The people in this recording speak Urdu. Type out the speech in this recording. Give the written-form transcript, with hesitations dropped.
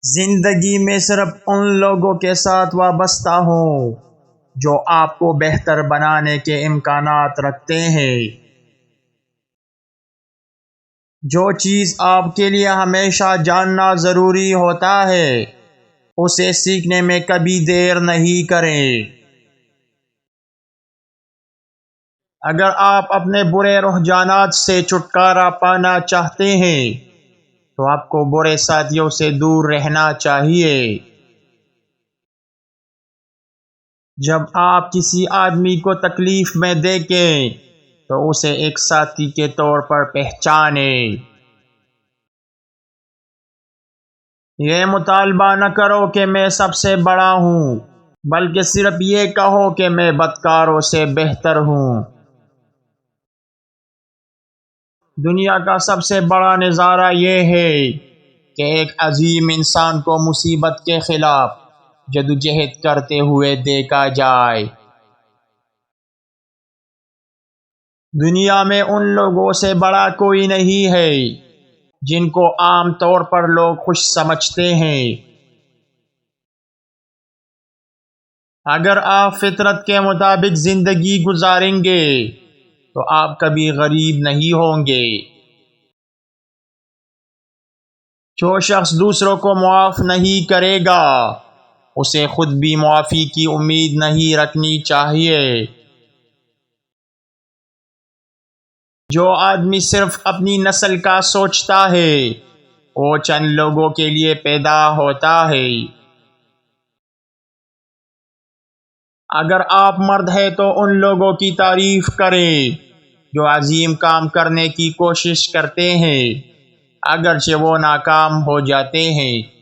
زندگی میں صرف ان لوگوں کے ساتھ وابستہ ہوں جو آپ کو بہتر بنانے کے امکانات رکھتے ہیں۔ جو چیز آپ کے لیے ہمیشہ جاننا ضروری ہوتا ہے اسے سیکھنے میں کبھی دیر نہیں کریں۔ اگر آپ اپنے برے رجحانات سے چھٹکارا پانا چاہتے ہیں تو آپ کو برے ساتھیوں سے دور رہنا چاہیے۔ جب آپ کسی آدمی کو تکلیف میں دیکھیں تو اسے ایک ساتھی کے طور پر پہچانیں۔ یہ مطالبہ نہ کرو کہ میں سب سے بڑا ہوں، بلکہ صرف یہ کہو کہ میں بدکاروں سے بہتر ہوں۔ دنیا کا سب سے بڑا نظارہ یہ ہے کہ ایک عظیم انسان کو مصیبت کے خلاف جدوجہد کرتے ہوئے دیکھا جائے۔ دنیا میں ان لوگوں سے بڑا کوئی نہیں ہے جن کو عام طور پر لوگ خوش سمجھتے ہیں۔ اگر آپ فطرت کے مطابق زندگی گزاریں گے تو آپ کبھی غریب نہیں ہوں گے۔ جو شخص دوسروں کو معاف نہیں کرے گا اسے خود بھی معافی کی امید نہیں رکھنی چاہیے۔ جو آدمی صرف اپنی نسل کا سوچتا ہے وہ چند لوگوں کے لیے پیدا ہوتا ہے۔ اگر آپ مرد ہیں تو ان لوگوں کی تعریف کریں جو عظیم کام کرنے کی کوشش کرتے ہیں اگرچہ وہ ناکام ہو جاتے ہیں۔